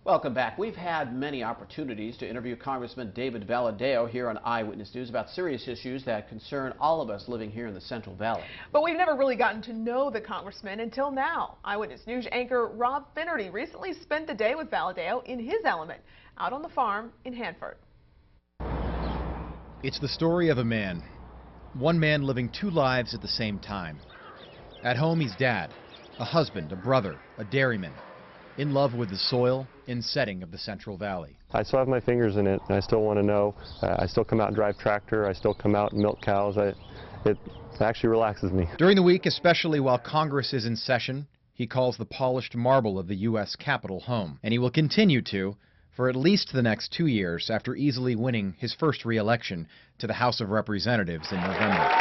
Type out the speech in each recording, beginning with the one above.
Welcome back. We've had many opportunities to interview Congressman David Valadao here on Eyewitness News about serious issues that concern all of us living here in the Central Valley. But we've never really gotten to know the congressman until now. Eyewitness News anchor Rob Finnerty recently spent the day with Valadao in his element out on the farm in Hanford. It's the story of a man. One man living two lives at the same time. At home, he's dad, a husband, a brother, a dairyman. In love with the soil and setting of the Central Valley. I still have my fingers in it, and I still want to know. I still come out and drive tractor. I still come out and milk cows. It actually relaxes me. During the week, especially while Congress is in session, he calls the polished marble of the U.S. Capitol home. And he will continue to for at least the next 2 years after easily winning his first re-election to the House of Representatives in November.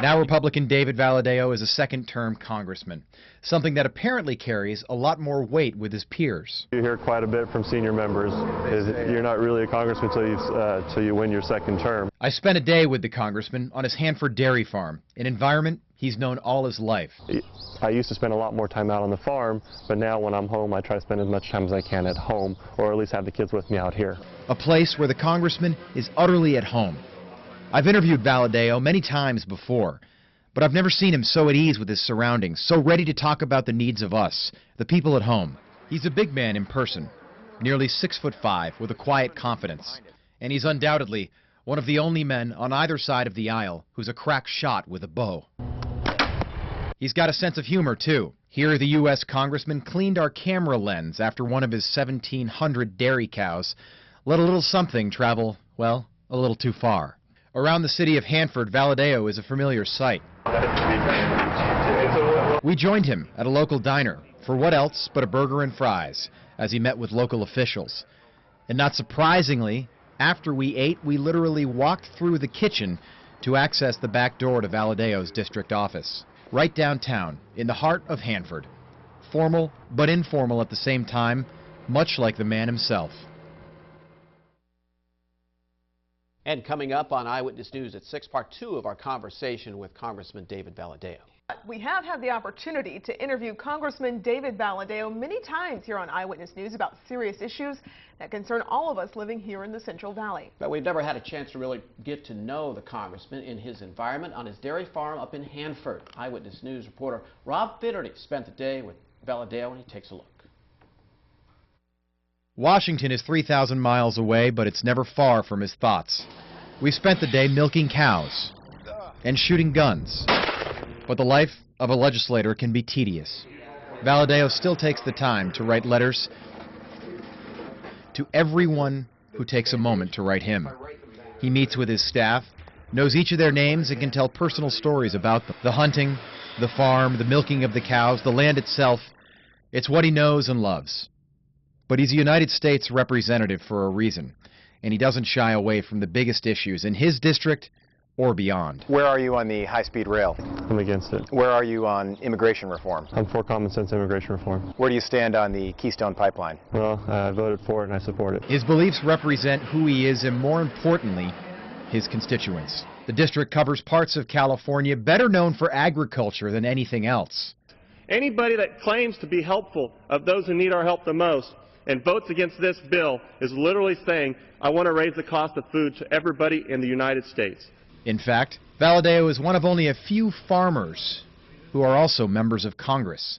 Now Republican David Valadao is a second-term congressman, something that apparently carries a lot more weight with his peers. You hear quite a bit from senior members, is you're not really a congressman until you win your second term. I spent a day with the congressman on his Hanford dairy farm, an environment he's known all his life. I used to spend a lot more time out on the farm, but now when I'm home, I try to spend as much time as I can at home, or at least have the kids with me out here. A place where the congressman is utterly at home. I've interviewed Valadao many times before, but I've never seen him so at ease with his surroundings, so ready to talk about the needs of us, the people at home. He's a big man in person, nearly 6'5", with a quiet confidence, and he's undoubtedly one of the only men on either side of the aisle who's a crack shot with a bow. He's got a sense of humor, too. Here, the U.S. congressman cleaned our camera lens after one of his 1,700 dairy cows let a little something travel, well, a little too far. Around the city of Hanford, Valadao is a familiar sight. We joined him at a local diner for what else but a burger and fries as he met with local officials. And not surprisingly, after we ate, we literally walked through the kitchen to access the back door to Valadao's district office, right downtown in the heart of Hanford. Formal but informal at the same time, much like the man himself. And coming up on Eyewitness News at 6, part 2 of our conversation with Congressman David Valadao. We have had the opportunity to interview Congressman David Valadao many times here on Eyewitness News about serious issues that concern all of us living here in the Central Valley. But we've never had a chance to really get to know the congressman in his environment on his dairy farm up in Hanford. Eyewitness News reporter Rob Finnerty spent the day with Valadao, and he takes a look. Washington is 3,000 miles away, but it's never far from his thoughts. We've spent the day milking cows and shooting guns, but the life of a legislator can be tedious. Valadao still takes the time to write letters to everyone who takes a moment to write him. He meets with his staff, knows each of their names, and can tell personal stories about them. The hunting, the farm, the milking of the cows, the land itself. It's what he knows and loves. But he's a United States representative for a reason, and he doesn't shy away from the biggest issues in his district or beyond. Where are you on the high-speed rail? I'm against it. Where are you on immigration reform? I'm for common sense immigration reform. Where do you stand on the Keystone Pipeline? Well, I voted for it and I support it. His beliefs represent who he is and, more importantly, his constituents. The district covers parts of California better known for agriculture than anything else. Anybody that claims to be helpful of those who need our help the most and votes against this bill is literally saying, I want to raise the cost of food to everybody in the United States. In fact, Valadao is one of only a few farmers who are also members of Congress.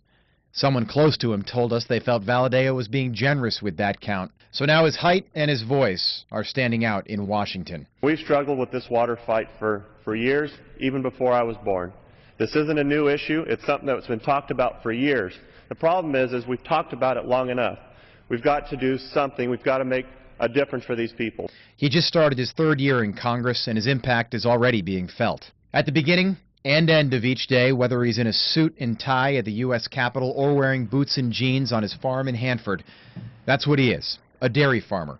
Someone close to him told us they felt Valadao was being generous with that count. So now his height and his voice are standing out in Washington. We've struggled with this water fight for years, even before I was born. This isn't a new issue. It's something that's been talked about for years. The problem is we've talked about it long enough. We've got to do something. We've got to make a difference for these people. He just started his third year in Congress, and his impact is already being felt. At the beginning and end of each day, whether he's in a suit and tie at the U.S. Capitol or wearing boots and jeans on his farm in Hanford, that's what he is, a dairy farmer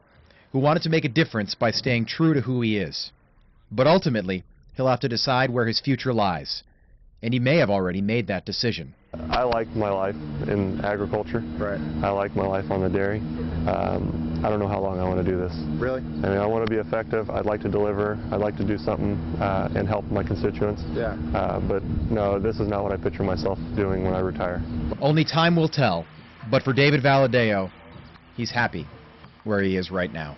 who wanted to make a difference by staying true to who he is. But ultimately, he'll have to decide where his future lies, and he may have already made that decision. I like my life in agriculture. Right. I like my life on the dairy. I don't know how long I want to do this. Really? I mean, I want to be effective. I'd like to deliver. I'd like to do something and help my constituents. Yeah. But no, this is not what I picture myself doing when I retire. Only time will tell, But for David Valadao, he's happy where he is right now.